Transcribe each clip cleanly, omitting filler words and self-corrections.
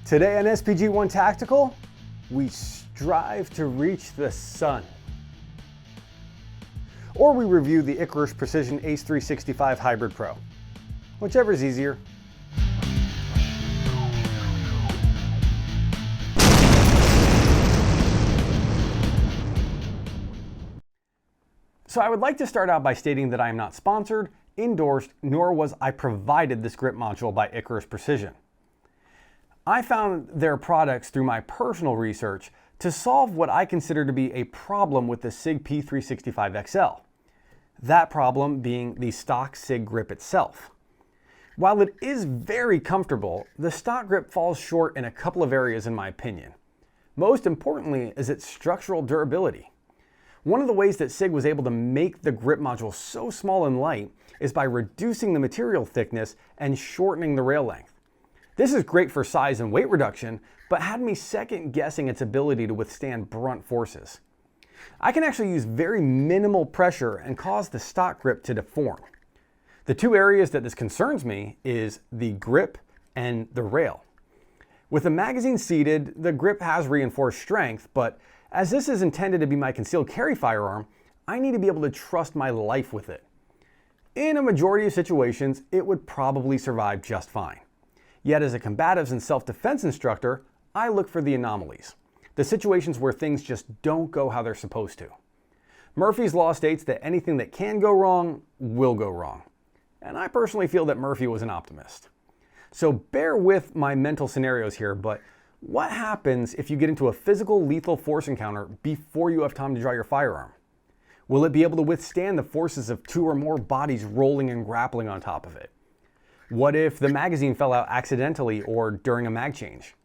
Today on SPG1 Tactical, we strive to reach the sun. Or we review the Icarus Precision ACE 365 Hybrid Pro. Whichever is easier. So I would like to start out by stating that I am not sponsored, endorsed, nor was I provided this grip module by Icarus Precision. I found their products through my personal research to solve what I consider to be a problem with the Sig P365XL. That problem being the stock Sig grip itself. While it is very comfortable, the stock grip falls short in a couple of areas in my opinion. Most importantly is its structural durability. One of the ways that Sig was able to make the grip module so small and light is by reducing the material thickness and shortening the rail length. This is great for size and weight reduction, but had me second guessing its ability to withstand brunt forces. I can actually use very minimal pressure and cause the stock grip to deform. The two areas that this concerns me is the grip and the rail. With the magazine seated, the grip has reinforced strength, but as this is intended to be my concealed carry firearm, I need to be able to trust my life with it. In a majority of situations, it would probably survive just fine. Yet as a combatives and self-defense instructor, I look for the anomalies, the situations where things just don't go how they're supposed to. Murphy's Law states that anything that can go wrong will go wrong. And I personally feel that Murphy was an optimist. So bear with my mental scenarios here, but what happens if you get into a physical lethal force encounter before you have time to draw your firearm? Will it be able to withstand the forces of two or more bodies rolling and grappling on top of it? What if the magazine fell out accidentally or during a mag change?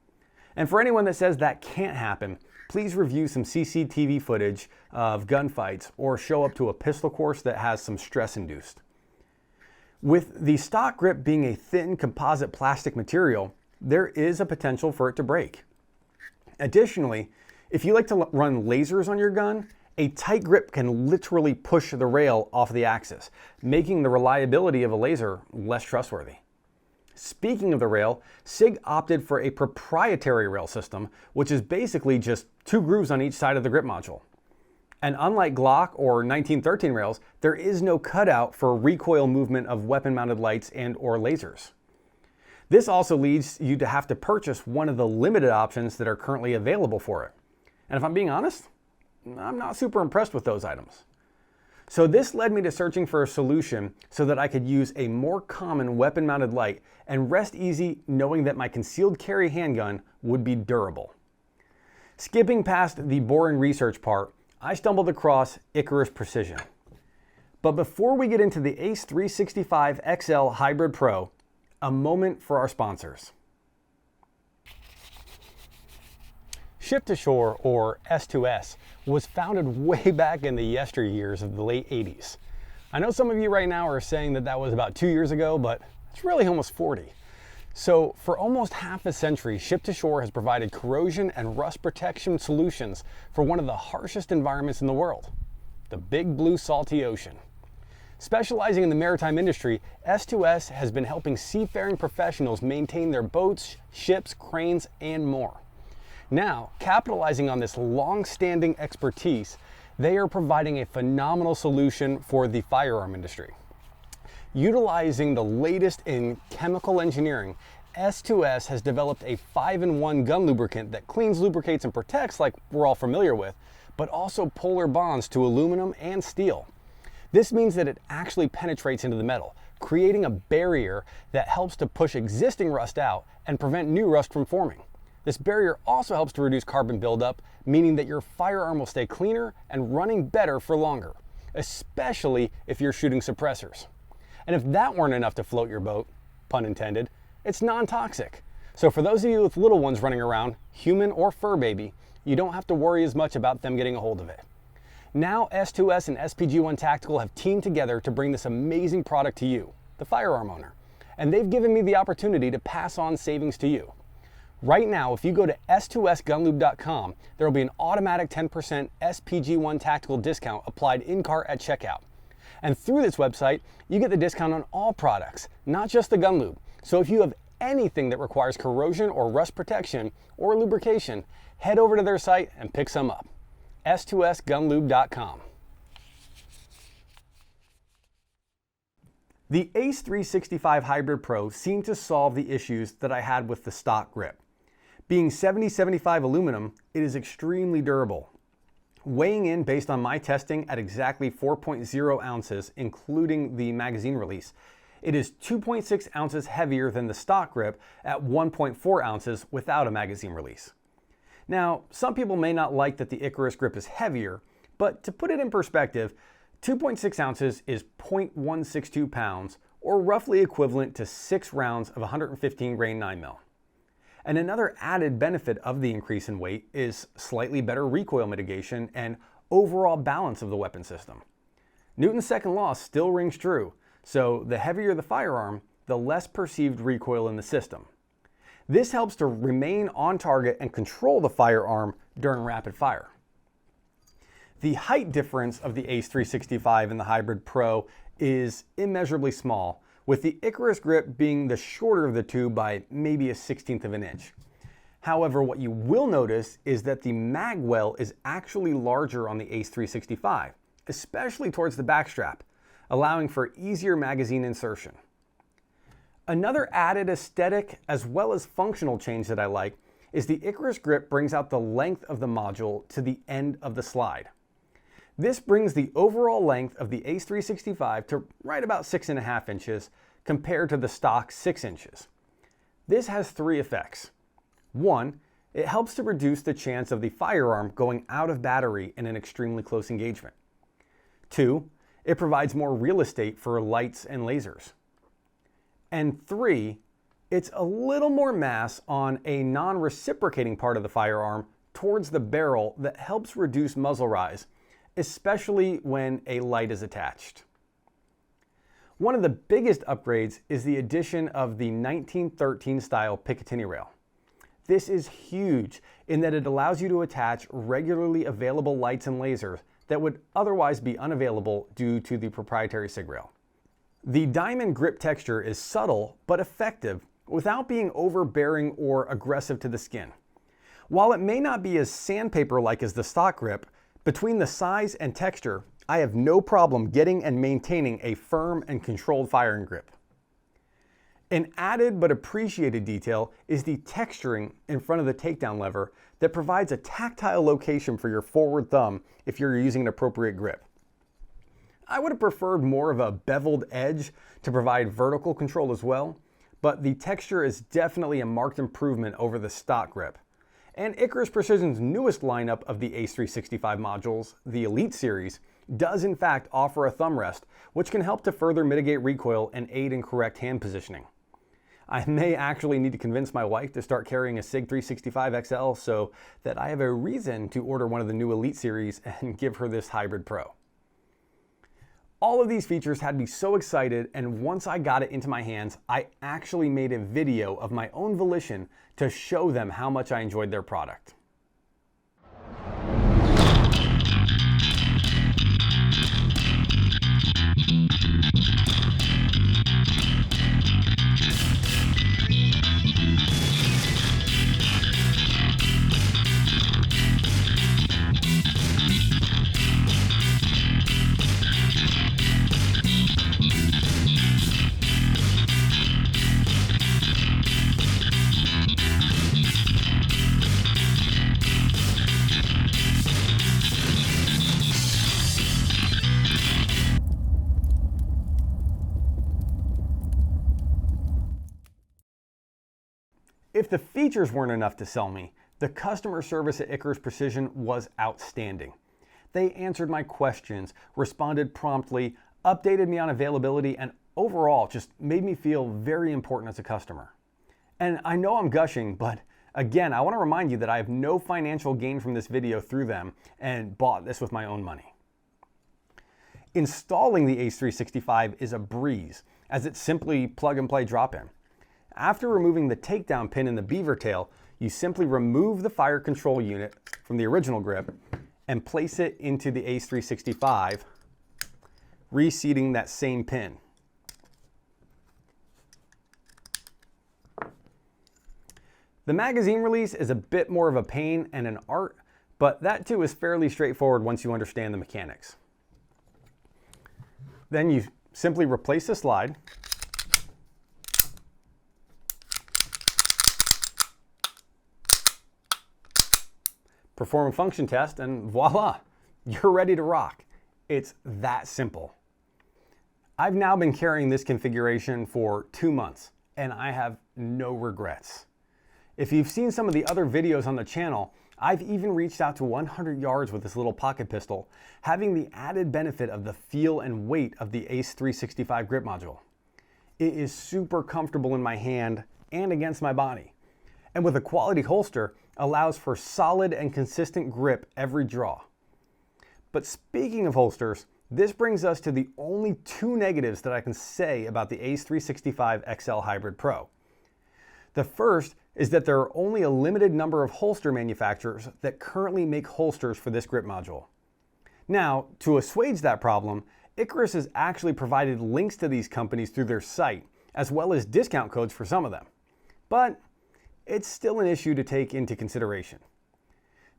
And for anyone that says that can't happen, please review some CCTV footage of gunfights or show up to a pistol course that has some stress induced. With the stock grip being a thin composite plastic material, there is a potential for it to break. Additionally, if you like to run lasers on your gun, a tight grip can literally push the rail off the axis, making the reliability of a laser less trustworthy. Speaking of the rail, Sig opted for a proprietary rail system, which is basically just two grooves on each side of the grip module. And unlike Glock or 1913 rails, there is no cutout for recoil movement of weapon-mounted lights and or lasers. This also leads you to have to purchase one of the limited options that are currently available for it. And if I'm being honest, I'm not super impressed with those items. So this led me to searching for a solution so that I could use a more common weapon-mounted light and rest easy knowing that my concealed carry handgun would be durable. Skipping past the boring research part, I stumbled across Icarus Precision. But before we get into the ACE 365XL Hybrid Pro, a moment for our sponsors. Ship to Shore, or S2S, was founded way back in the yesteryears of the late 80s. I know some of you right now are saying that that was about 2 years ago, but it's really almost 40. So for almost half a century, Ship to Shore has provided corrosion and rust protection solutions for one of the harshest environments in the world, the big blue salty ocean. Specializing in the maritime industry, S2S has been helping seafaring professionals maintain their boats, ships, cranes, and more. Now, capitalizing on this long-standing expertise, they are providing a phenomenal solution for the firearm industry. Utilizing the latest in chemical engineering, S2S has developed a 5-in-1 gun lubricant that cleans, lubricates, and protects like we're all familiar with, but also polar bonds to aluminum and steel. This means that it actually penetrates into the metal, creating a barrier that helps to push existing rust out and prevent new rust from forming. This barrier also helps to reduce carbon buildup, meaning that your firearm will stay cleaner and running better for longer, especially if you're shooting suppressors. And if that weren't enough to float your boat, pun intended, it's non-toxic. So for those of you with little ones running around, human or fur baby, you don't have to worry as much about them getting a hold of it. Now S2S and SPG1 Tactical have teamed together to bring this amazing product to you, the firearm owner. And they've given me the opportunity to pass on savings to you. Right now, if you go to S2SGunlube.com, there will be an automatic 10% SPG1 Tactical discount applied in-cart at checkout. And through this website, you get the discount on all products, not just the gun lube. So if you have anything that requires corrosion or rust protection or lubrication, head over to their site and pick some up. S2SGunLube.com. The ACE 365 Hybrid Pro seemed to solve the issues that I had with the stock grip. Being 70/75 aluminum, it is extremely durable. Weighing in based on my testing at exactly 4.0 ounces, including the magazine release, it is 2.6 ounces heavier than the stock grip at 1.4 ounces without a magazine release. Now, some people may not like that the Icarus grip is heavier, but to put it in perspective, 2.6 ounces is 0.162 pounds, or roughly equivalent to 6 rounds of 115 grain 9mm. And another added benefit of the increase in weight is slightly better recoil mitigation and overall balance of the weapon system. Newton's second law still rings true, so the heavier the firearm, the less perceived recoil in the system. This helps to remain on target and control the firearm during rapid fire. The height difference of the ACE 365 and the Hybrid Pro is immeasurably small, with the Icarus grip being the shorter of the two by maybe a 1/16 of an inch. However, what you will notice is that the mag well is actually larger on the ACE 365, especially towards the backstrap, allowing for easier magazine insertion. Another added aesthetic as well as functional change that I like is the Icarus grip brings out the length of the module to the end of the slide. This brings the overall length of the ACE 365 to right about 6.5 inches compared to the stock 6 inches. This has 3 effects. 1, it helps to reduce the chance of the firearm going out of battery in an extremely close engagement. 2, it provides more real estate for lights and lasers. And 3, it's a little more mass on a non-reciprocating part of the firearm towards the barrel that helps reduce muzzle rise, especially when a light is attached. One of the biggest upgrades is the addition of the 1913 style Picatinny rail. This is huge in that it allows you to attach regularly available lights and lasers that would otherwise be unavailable due to the proprietary Sig rail. The diamond grip texture is subtle but effective without being overbearing or aggressive to the skin. While it may not be as sandpaper-like as the stock grip, between the size and texture, I have no problem getting and maintaining a firm and controlled firing grip. An added but appreciated detail is the texturing in front of the takedown lever that provides a tactile location for your forward thumb if you're using an appropriate grip. I would have preferred more of a beveled edge to provide vertical control as well, but the texture is definitely a marked improvement over the stock grip. And Icarus Precision's newest lineup of the ACE 365 modules, the Elite series, does in fact offer a thumb rest, which can help to further mitigate recoil and aid in correct hand positioning. I may actually need to convince my wife to start carrying a Sig 365XL so that I have a reason to order one of the new Elite series and give her this Hybrid Pro. All of these features had me so excited, and once I got it into my hands, I actually made a video of my own volition to show them how much I enjoyed their product. If the features weren't enough to sell me, the customer service at Icarus Precision was outstanding. They answered my questions, responded promptly, updated me on availability, and overall just made me feel very important as a customer. And I know I'm gushing, but again, I want to remind you that I have no financial gain from this video through them and bought this with my own money. Installing the ACE 365 is a breeze, as it's simply plug and play drop-in. After removing the takedown pin in the beaver tail, you simply remove the fire control unit from the original grip and place it into the ACE 365, reseating that same pin. The magazine release is a bit more of a pain and an art, but that too is fairly straightforward once you understand the mechanics. Then you simply replace the slide, perform a function test, and voila, you're ready to rock. It's that simple. I've now been carrying this configuration for 2 months, and I have no regrets. If you've seen some of the other videos on the channel, I've even reached out to 100 yards with this little pocket pistol, having the added benefit of the feel and weight of the ACE 365 grip module. It is super comfortable in my hand and against my body, and with a quality holster, allows for solid and consistent grip every draw. But speaking of holsters, this brings us to the only 2 negatives that I can say about the ACE 365XL Hybrid Pro. The first is that there are only a limited number of holster manufacturers that currently make holsters for this grip module. Now, to assuage that problem, Icarus has actually provided links to these companies through their site, as well as discount codes for some of them. But it's still an issue to take into consideration.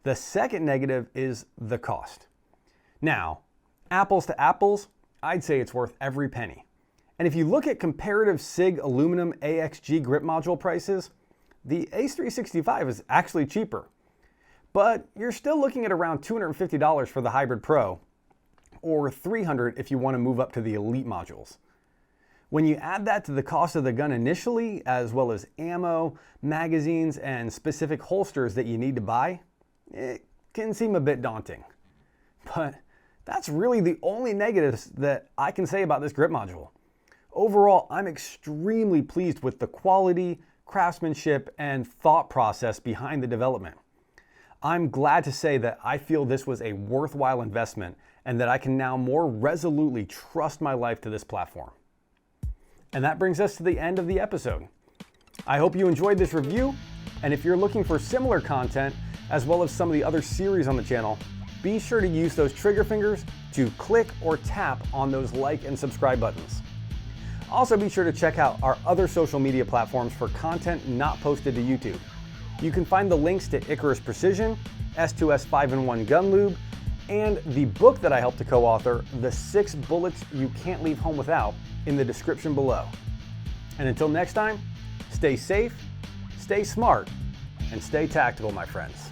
The second negative is the cost. Now, apples to apples, I'd say it's worth every penny. And if you look at comparative SIG aluminum AXG grip module prices, the ACE 365 is actually cheaper. But you're still looking at around $250 for the Hybrid Pro, or $300 if you want to move up to the Elite modules. When you add that to the cost of the gun initially, as well as ammo, magazines, and specific holsters that you need to buy, it can seem a bit daunting. But that's really the only negatives that I can say about this grip module. Overall, I'm extremely pleased with the quality, craftsmanship, and thought process behind the development. I'm glad to say that I feel this was a worthwhile investment and that I can now more resolutely trust my life to this platform. And that brings us to the end of the episode. I hope you enjoyed this review, and if you're looking for similar content, as well as some of the other series on the channel, be sure to use those trigger fingers to click or tap on those like and subscribe buttons. Also be sure to check out our other social media platforms for content not posted to YouTube. You can find the links to Icarus Precision, S2S 5-in-1 gun lube, and the book that I helped to co-author, The 6 Bullets You Can't Leave Home Without, in the description below. And until next time, stay safe, stay smart, and stay tactical, my friends.